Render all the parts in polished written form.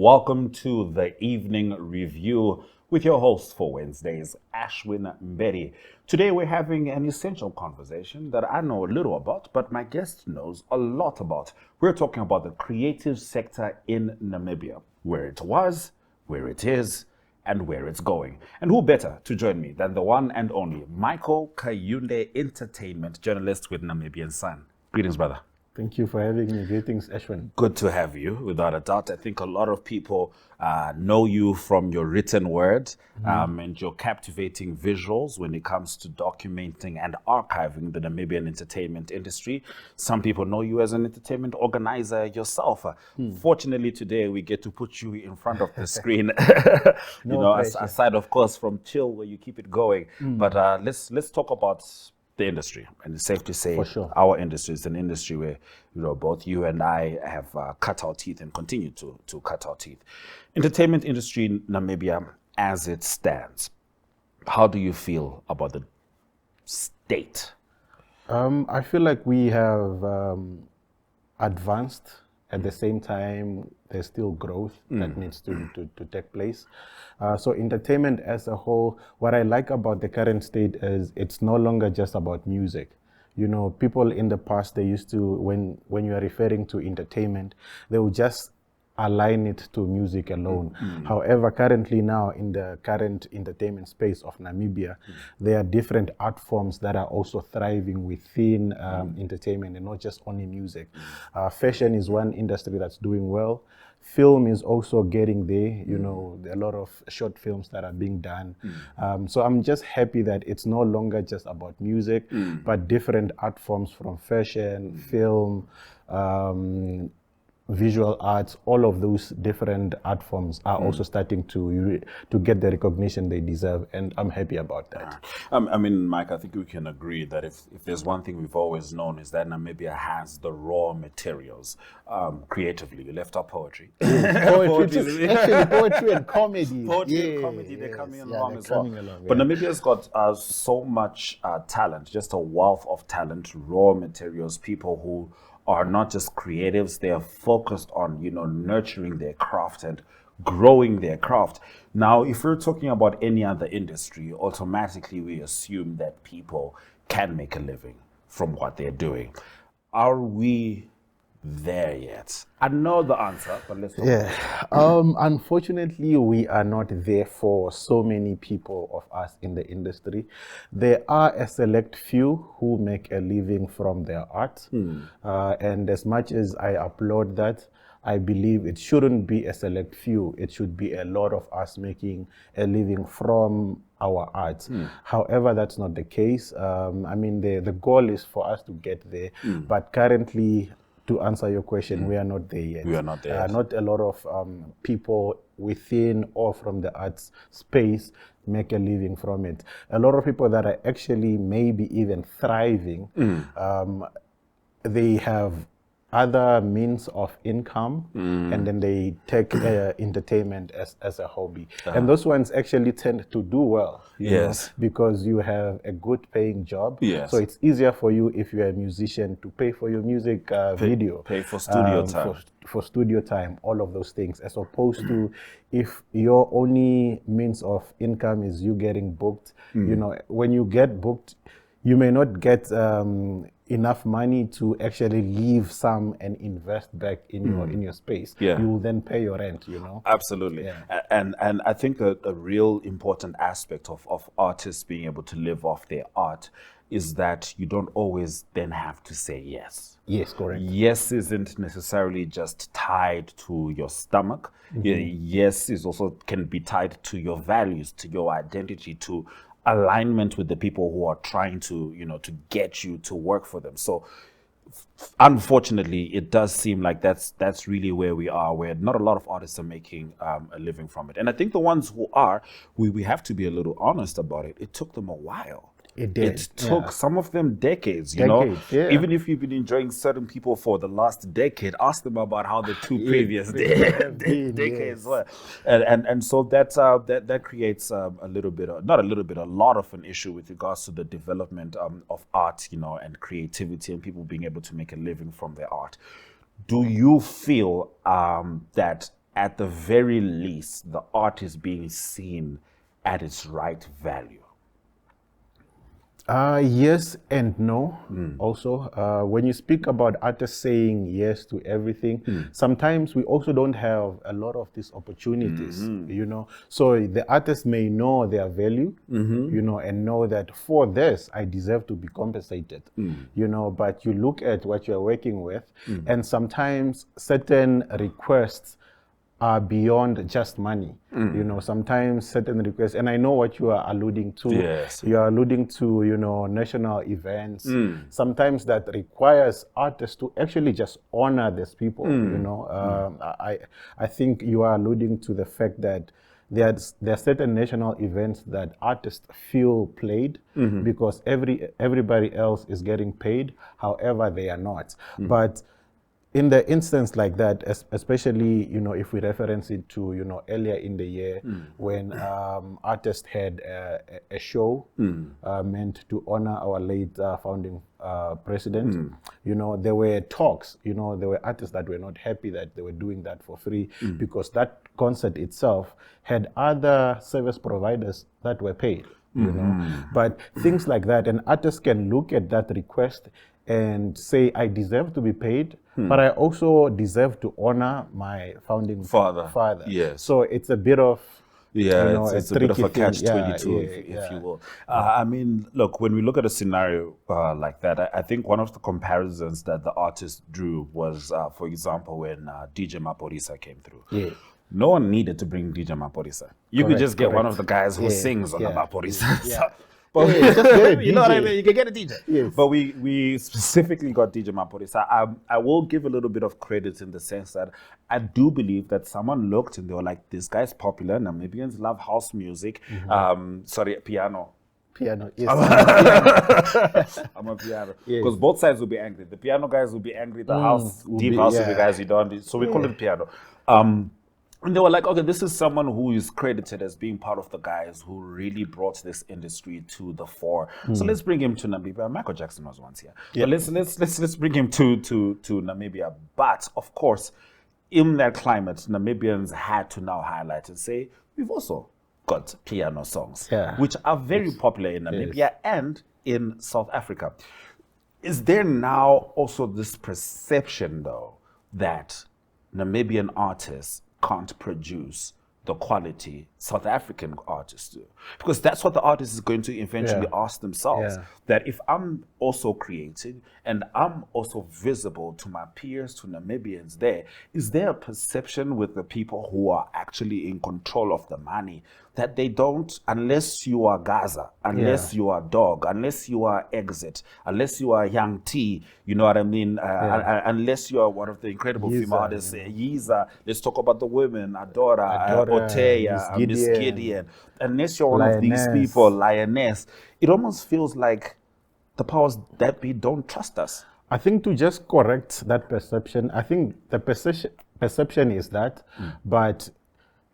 Welcome to the Evening Review with your host for Wednesdays, Ashwyn Mberi. Today we're having an essential conversation that I know a little about, but my guest knows a lot about. We're talking about the creative sector in Namibia, where it was, where it is, and where it's going. And who better to join me than the one and only Michael Kayunde, entertainment journalist with Namibian Sun. Greetings, brother. Thank you for having me. Greetings, Ashwyn. Good to have you, without a doubt. I think a lot of people know you from your written word and your captivating visuals when it comes to documenting and archiving the Namibian entertainment industry. Some people know you as an entertainment organizer yourself. Fortunately, today we get to put you in front of the screen. Aside, of course, from Chill, where you keep it going. But let's talk about the industry. And it's safe to say our industry is an industry where, both you and I have cut our teeth and continue to cut our teeth. Entertainment industry in Namibia as it stands, how do you feel about the state? I feel like we have advanced. At the same time, there's still growth that needs to take place. So entertainment as a whole, what I like about the current state is it's no longer just about music. People in the past, they used to, when you are referring to entertainment, they would just align it to music alone. However, currently now in the current entertainment space of Namibia, there are different art forms that are also thriving within entertainment and not just only music. Fashion is one industry that's doing well. Film is also getting there, there are a lot of short films that are being done. So I'm just happy that it's no longer just about music, but different art forms from fashion, film, visual arts, all of those different art forms are also starting to get the recognition they deserve, and I'm happy about that. Mike, I think we can agree that if there's one thing we've always known is that Namibia has the raw materials creatively. You left out poetry. Poetry and comedy. Poetry and comedy, they're coming along as well. But Namibia's got so much talent, just a wealth of talent, raw materials, people who are not just creatives, they are focused on, nurturing their craft and growing their craft. Now, if we're talking about any other industry, automatically we assume that people can make a living from what they're doing. Are we there yet? I know the answer, but let's talk. Unfortunately, we are not there for so many people of us in the industry. There are a select few who make a living from their art. And as much as I applaud that, I believe it shouldn't be a select few. It should be a lot of us making a living from our art. However, that's not the case. The goal is for us to get there. But currently, to answer your question, we are not there yet. We are not there yet. Not a lot of people within or from the arts space make a living from it. A lot of people that are actually maybe even thriving, they have other means of income, and then they take entertainment as a hobby. And those ones actually tend to do well, because you have a good paying job. So it's easier for you if you're a musician to pay for your music video. Pay for studio time. For studio time, all of those things, as opposed to if your only means of income is you getting booked. When you get booked, you may not get enough money to actually leave some and invest back in your space. You will then pay your rent, Absolutely. And I think a real important aspect of artists being able to live off their art is that you don't always then have to say yes. Yes, correct. Yes isn't necessarily just tied to your stomach. Yes is also can be tied to your values, to your identity, to alignment with the people who are trying to, to get you to work for them. So unfortunately, it does seem like that's really where we are, where not a lot of artists are making a living from it. And I think the ones who are, we have to be a little honest about it. It took them a while. It did. It took some of them decades, you know. Even if you've been enjoying certain people for the last decade, ask them about how the two previous decades were. And so that creates a little bit, a lot of an issue with regards to the development of art, you know, and creativity and people being able to make a living from their art. Do you feel that at the very least, the art is being seen at its right value? Yes and no. Also, when you speak about artists saying yes to everything, sometimes we also don't have a lot of these opportunities, you know. So the artists may know their value, you know, and know that for this, I deserve to be compensated, you know, but you look at what you're working with, and sometimes certain requests are beyond just money. You know, sometimes certain requests, and I know what you are alluding to. Yes. You are alluding to, you know, national events. Sometimes that requires artists to actually just honor these people. You know, I think you are alluding to the fact that there are certain national events that artists feel played because everybody else is getting paid. However, they are not. But in the instance like that, especially, you know, if we reference it to, you know, earlier in the year when artists had a show meant to honor our late founding president, you know, there were talks, you know, there were artists that were not happy that they were doing that for free because that concert itself had other service providers that were paid, you know. But things like that, and artists can look at that request and say, I deserve to be paid, but I also deserve to honor my founding father. Yes. So it's a bit of, yeah, you know, it's a bit of a thing. catch-22, if you will. I mean, look, when we look at a scenario like that, I think one of the comparisons that the artist drew was, for example, when DJ Maporisa came through. Yeah. No one needed to bring DJ Maporisa. You could just get one of the guys who sings on the Maporisa. Yeah. But just get a you know what I DJ. mean? You can get a DJ. Yes. But we specifically got DJ Maporisa. I will give a little bit of credit in the sense that I do believe that someone looked and they were like, this guy's popular. Namibians love house music. Piano. Piano, yes. I'm a piano. Because both sides will be angry. The piano guys will be angry. The house, deep house will be guys who don't. So we call it piano. And they were like, okay, this is someone who is credited as being part of the guys who really brought this industry to the fore. So let's bring him to Namibia. Michael Jackson was once here. But let's bring him to Namibia. But of course, in that climate, Namibians had to now highlight and say, we've also got piano songs, which are very popular in Namibia and in South Africa. Is there now also this perception, though, that Namibian artists can't produce the quality South African artists do? Because that's what the artist is going to eventually ask themselves. That if I'm also creating and I'm also visible to my peers, to Namibians there, is there a perception with the people who are actually in control of the money that they don't, unless you are Gaza, unless you are Dog, unless you are Exit, unless you are Young T, you know what I mean? Unless you are one of the incredible female artists, Yiza, let's talk about the women, Adora, Oteya, Miss Gideon. Unless you're one of these people, Lioness, it almost feels like the powers that be don't trust us. I think to just correct that perception, I think the perception is that, but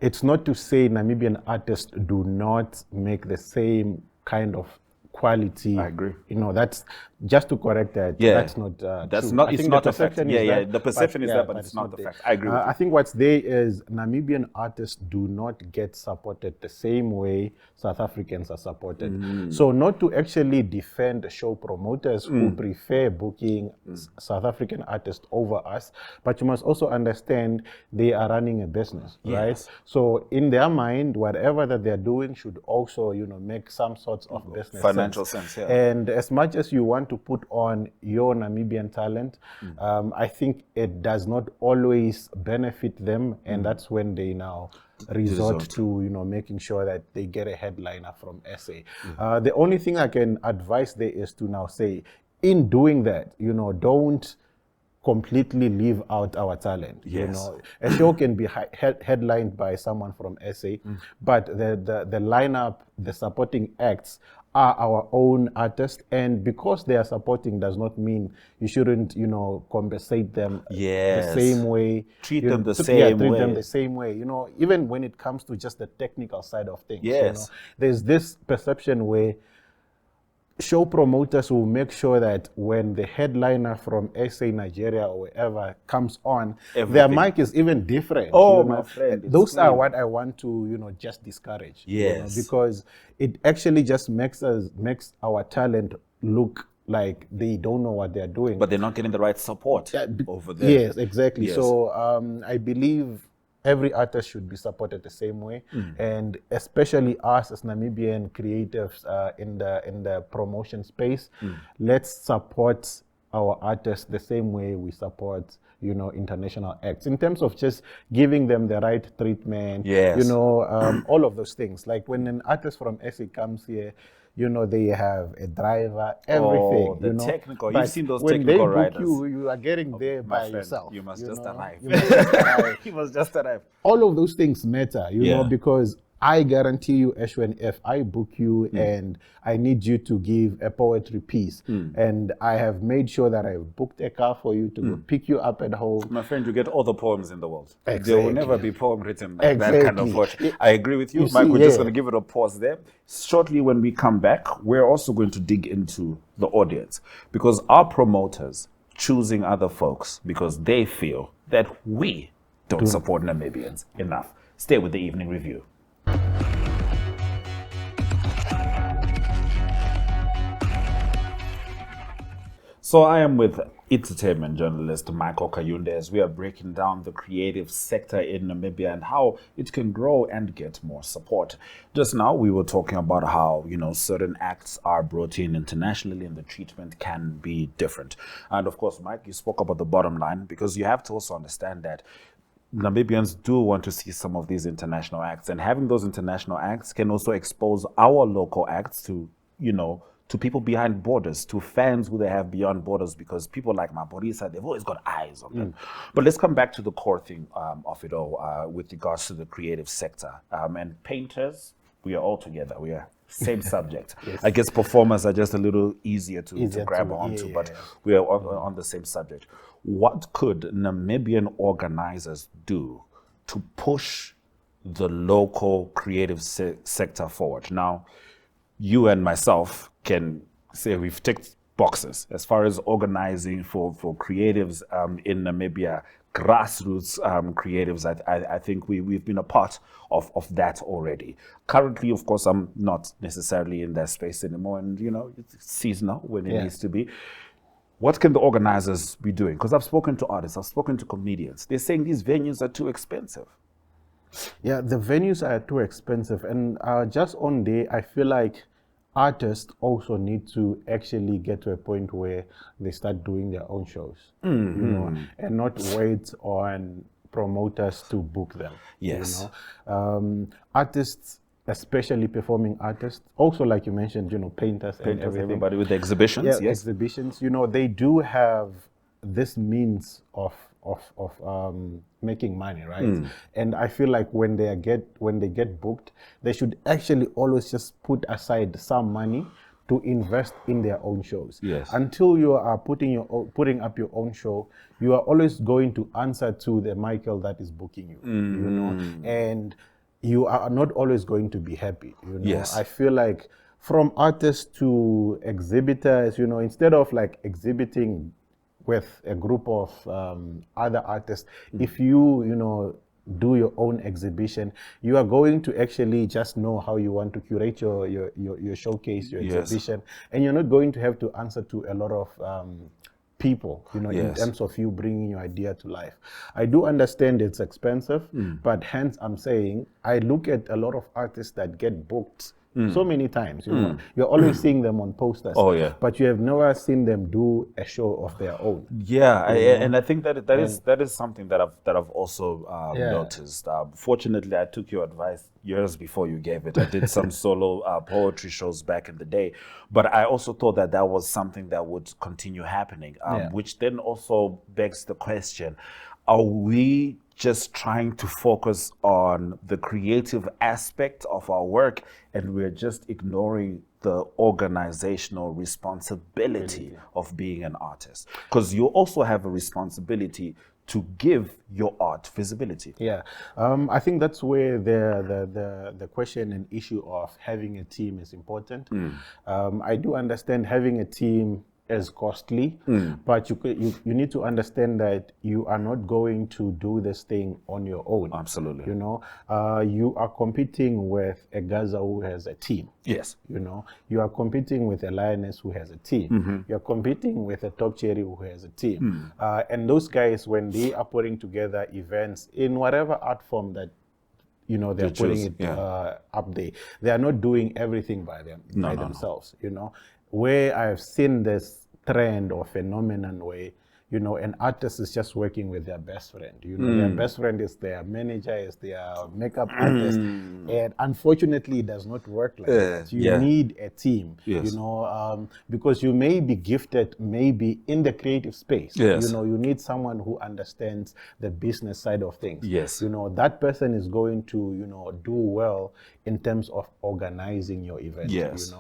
it's not to say Namibian artists do not make the same kind of quality. I agree. You know, that's just to correct that. That's not that's true. not. I It's think not the a fact. perception is that, The perception is there, but it's not the fact. I agree. With you. I think what's there is Namibian artists do not get supported the same way South Africans are supported. So not to actually defend show promoters who prefer booking South African artists over us, but you must also understand they are running a business, right? So in their mind, whatever that they're doing should also, you know, make some sorts of business financial sense. And as much as you want to put on your Namibian talent, I think it does not always benefit them, and that's when they now resort to, you know, making sure that they get a headliner from SA. The only thing I can advise there is to now say, in doing that, you know, don't completely leave out our talent. You know, a show can be headlined by someone from SA, but the lineup, the supporting acts are our own artists, and because they are supporting does not mean you shouldn't, you know, compensate them the same way. Treat them the same way. Treat them the same way. You know, even when it comes to just the technical side of things. You know, there's this perception where show promoters will make sure that when the headliner from SA, Nigeria, or wherever comes on, their Everything. mic is even different. Oh, my friend, it's those are clean. what I want to, just discourage. Yes. Because it actually just makes our talent look like they don't know what they're doing. But they're not getting the right support over there. Yes, exactly. Yes. So I believe every artist should be supported the same way, and especially us as Namibian creatives in the promotion space. Let's support our artists the same way we support international acts, in terms of just giving them the right treatment. Yes. All of those things. Like when an artist from SA comes here, they have a driver, everything. Oh, the technical. But You've seen those when technical they book riders. you are getting there My by friend, yourself. you must just arrive. You must just arrive. You must just arrive. All of those things matter, because I guarantee you, Ashwyn, if I book you and I need you to give a poetry piece, and I have made sure that I've booked a car for you to go pick you up at home. My friend, you get all the poems in the world. Exactly. There will never be poem written like that kind of poetry. I agree with you. You Mike, see, we're just yeah. going to give it a pause there. Shortly when we come back, we're also going to dig into the audience, because our promoters choosing other folks because they feel that we don't support Namibians enough. Stay with the Evening Review. So I am with entertainment journalist Michael Kayunde as we are breaking down the creative sector in Namibia and how it can grow and get more support. Just now we were talking about how, certain acts are brought in internationally and the treatment can be different. And of course, Mike, you spoke about the bottom line, because you have to also understand that Namibians do want to see some of these international acts, and having those international acts can also expose our local acts to, to people behind borders, to fans who they have beyond borders, because people like Maborisa, they've always got eyes on them. But let's come back to the core thing of it all with regards to the creative sector. And painters, we are all together. We are same subject. Yes. I guess performers are just a little easier to grab onto, but we are on the same subject. What could Namibian organizers do to push the local creative sector forward? Now, you and myself can say we've ticked boxes as far as organizing for creatives in Namibia, grassroots creatives. I think we've been a part of that already. Currently, of course, I'm not necessarily in that space anymore, and it's seasonal when it needs to be. What can the organizers be doing? Because I've spoken to artists, I've spoken to comedians. They're saying these venues are too expensive. Yeah, the venues are too expensive. And just on day, I feel like artists also need to actually get to a point where they start doing their own shows, and not wait on promoters to book them. Yes. Artists, especially performing artists, also like you mentioned, painters and everything. Everybody with the exhibitions. Yeah, yes. Exhibitions. They do have this means of making money, right? And I feel like when they get booked, they should actually always just put aside some money to invest in their own shows. Yes. Until you are putting up your own show, you are always going to answer to the Michael that is booking you. And you are not always going to be happy. Yes. I feel like from artists to exhibitors, instead of like exhibiting with a group of other artists, if you do your own exhibition, you are going to actually just know how you want to curate your showcase, your exhibition, and you're not going to have to answer to a lot of people, in terms of you bringing your idea to life. I do understand it's expensive, but hence I'm saying I look at a lot of artists that get booked so many times. You're always seeing them on posters. Oh yeah. But you have never seen them do a show of their own. Yeah, and I think that is something that I've also noticed. Fortunately, I took your advice years before you gave it. I did some solo poetry shows back in the day, but I also thought that was something that would continue happening, which then also begs the question: are we just trying to focus on the creative aspect of our work, and we're just ignoring the organizational responsibility of being an artist? Because you also have a responsibility to give your art visibility? Yeah, I think that's where the question and issue of having a team is important. I do understand having a team is costly, but you need to understand that you are not going to do this thing on your own. Absolutely. You know, you are competing with a Gaza who has a team. Yes. You know, you are competing with a Lioness who has a team. You're competing with a Top Cherry who has a team. And those guys, when they are putting together events in whatever art form that they're putting it up there, they are not doing everything by themselves. You know, where I've seen this trend or phenomenon where an artist is just working with their best friend. Their best friend is their manager, is their makeup artist, and unfortunately, it does not work like that. You need a team, because you may be gifted, maybe in the creative space. Yes. You need someone who understands the business side of things. Yes. That person is going to, do well in terms of organizing your event. Yes.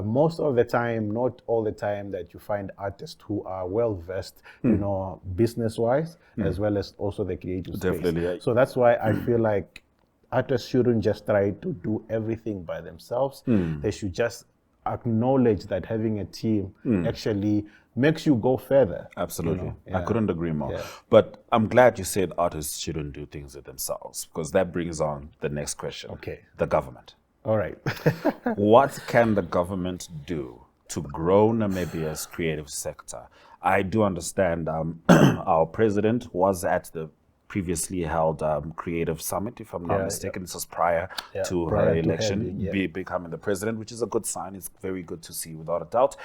Most of the time, not all the time, that you find artists who are well versed, business-wise, as well as also the creative Definitely. space. So that's why I feel like artists shouldn't just try to do everything by themselves. They should just acknowledge that having a team actually makes you go further. Absolutely. I couldn't agree more. But I'm glad you said artists shouldn't do things with themselves, because that brings on the next question. Okay. The government. All right. What can the government do to grow Namibia's creative sector? I do understand our president was at the previously held Creative Summit, if I'm not mistaken. This was prior to her election, becoming the president, which is a good sign. It's very good to see, without a doubt.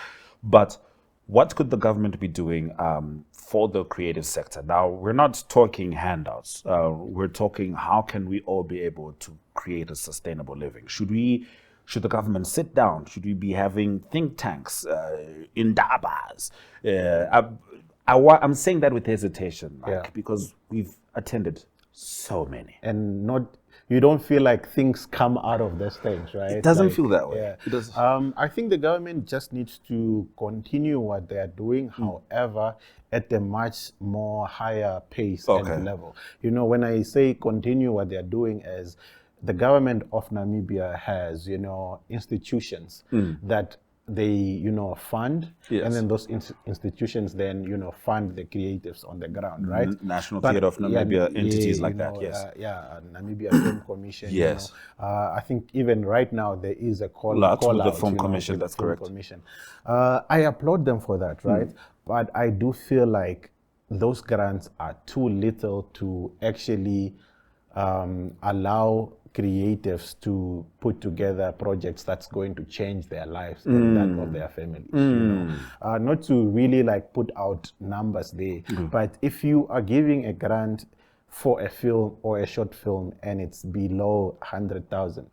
But what could the government be doing for the creative sector? Now, we're not talking handouts. We're talking how can we all be able to create a sustainable living? Should the government sit down? Should we be having think tanks, indabas? I'm saying that with hesitation, Mike, because we've attended so many. And you don't feel like things come out of these things, right? It doesn't feel that way. It does. I think the government just needs to continue what they are doing, however, at a much more higher pace and level. When I say continue what they are doing, as the government of Namibia has, institutions that they, fund, and then those institutions then, fund the creatives on the ground, right? National Theatre of Namibia, entities like that, yes. Namibia Film Commission. Yes. I think even right now there is a call out to the Film Commission, that's correct. Commission. I applaud them for that, right? But I do feel like those grants are too little to actually allow creatives to put together projects that's going to change their lives and that of their families. Not to really put out numbers there, but if you are giving a grant for a film or a short film and it's below 100,000.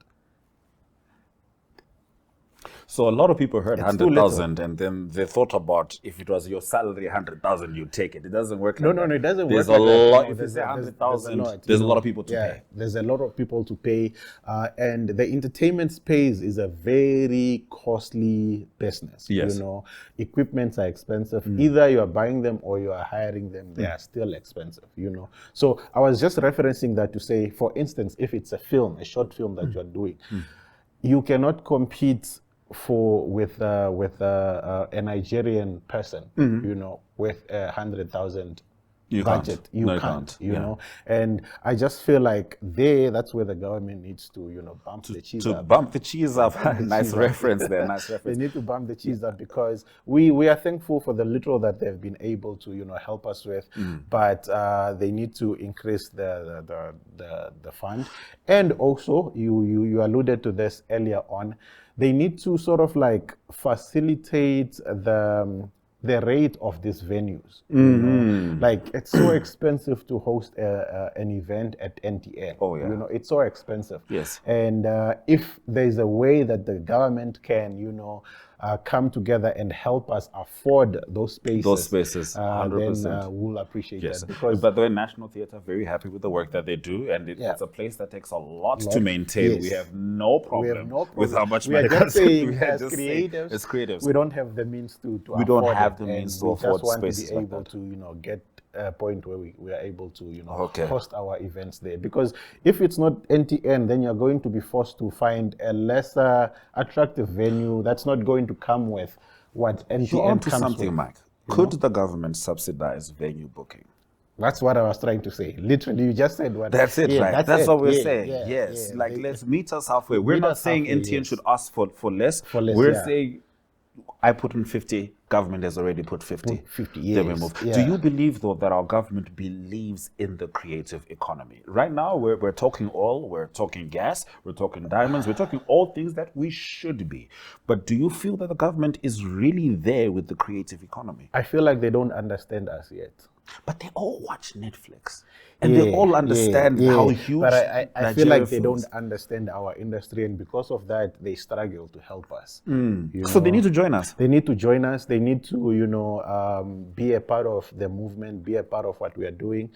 So a lot of people heard 100,000 and then they thought about if it was your salary 100,000, you take it. It doesn't work like that. No, it doesn't work like that. If it's 100,000, there's a lot of people to pay. There's a lot of people to pay. And the entertainment space is a very costly business. Yes. Equipments are expensive. Either you are buying them or you are hiring them. They are still expensive, So I was just referencing that to say, for instance, if it's a short film that you're doing, you cannot compete with a Nigerian person, with 100,000 budget. You can't. And I just feel like that's where the government needs to, bump the cheese up. Bump the cheese up. Nice reference there. Nice reference. They need to bump the cheese up because we are thankful for the little that they've been able to, help us with, but they need to increase the fund. And also, you alluded to this earlier on, they need to sort of facilitate the rate of these venues. It's so expensive to host an event at NTN. Oh yeah. It's so expensive. Yes. And if there's a way that the government can, come together and help us afford those spaces, 100%. then we'll appreciate that. Because by the way, National Theatre, very happy with the work that they do, and it's a place that takes a lot to maintain. Yes. We have no problem with how much we are money just saying, we as just creatives, as creatives, we don't have the means to we afford don't have it, the means and to afford we just want spaces to be like able that. to, get a point where we are able to, Okay. host our events there. Because if it's not NTN, then you're going to be forced to find a lesser attractive venue that's not going to come with what You're NTN onto comes something, with. Mike. Could the government subsidize venue booking? That's what I was trying to say. Literally, you just said what. That's it, yeah, right? That's it. what we're Yeah, saying. yeah, Yes. yeah. Like, let's meet us halfway. We're Meet not us saying halfway, NTN yes. should ask for less. For less, We're yeah. saying I put in 50, government has already put 50. Put 50, Then we yes, move. yeah. Do you believe, though, that our government believes in the creative economy? Right now, we're talking oil, we're talking gas, we're talking diamonds, we're talking all things that we should be. But do you feel that the government is really there with the creative economy? I feel like they don't understand us yet. But they all watch Netflix. And they all understand how huge But I feel Nigeria like they feels. don't understand our industry, and because of that, they struggle to help us. So they need to join us. They need to join us. They need to, be a part of the movement, be a part of what we are doing.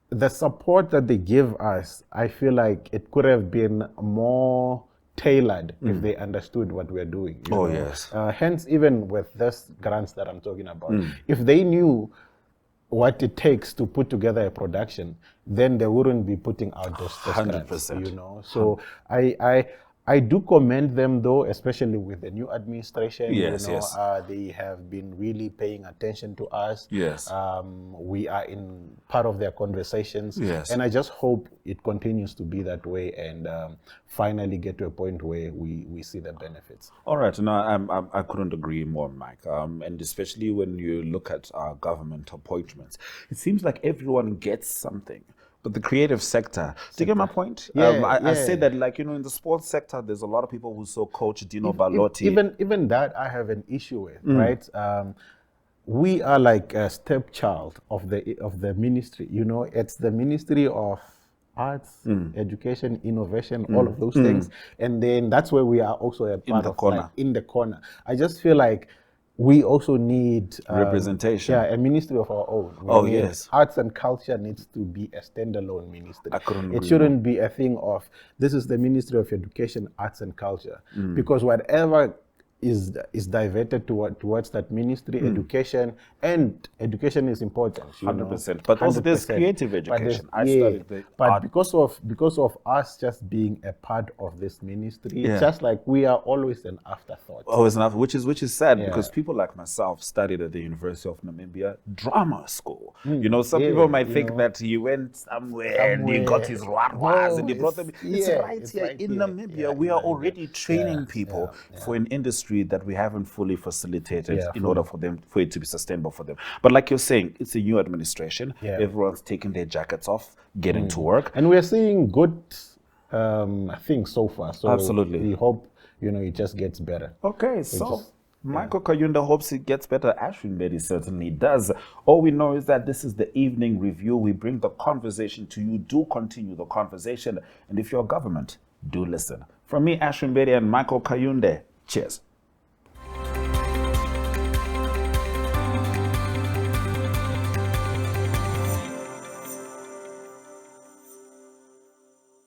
The support that they give us, I feel like it could have been more tailored if they understood what we're doing. you know. Yes. Hence, even with this grants that I'm talking about, if they knew what it takes to put together a production, then they wouldn't be putting out those grants, 100%. So I do commend them, though, especially with the new administration. Yes, yes. They have been really paying attention to us. Yes. We are in part of their conversations. Yes. And I just hope it continues to be that way and finally get to a point where we see the benefits. All right. No, I couldn't agree more, Mike. And especially when you look at our government appointments, it seems like everyone gets something. But the creative sector, do you get my point? I say that, like, in the sports sector, there's a lot of people who saw Coach Dino Balotti. Even that I have an issue with, right? We are like a stepchild of the ministry. It's the Ministry of Arts, Education, Innovation, all of those things, and then that's where we are also a part of, like, in the corner. I just feel like we also need representation. Yeah, a ministry of our own. Yes. Arts and culture needs to be a standalone ministry. I couldn't agree It shouldn't be a thing of, this is the Ministry of Education, Arts and Culture. Because whatever is diverted towards that ministry, education is important. 100%. But also there's creative education. I studied the art. because of us just being a part of this ministry, it's just like we are always an afterthought. Always enough, which is sad because people like myself studied at the University of Namibia drama school. Some people might think that he went somewhere and he got his warwas and he brought them. It's right here in Namibia. We are already training people for an industry that we haven't fully facilitated in order for it to be sustainable for them. But like you're saying, it's a new administration. Everyone's taking their jackets off, getting to work. And we're seeing good things so far. So absolutely. We hope, it just gets better. Okay, so Michael Kayunde hopes it gets better. Ashwyn Mberi certainly does. All we know is that this is the evening review. We bring the conversation to you. Do continue the conversation. And if you're a government, do listen. From me, Ashwyn Mberi and Michael Kayunde, cheers.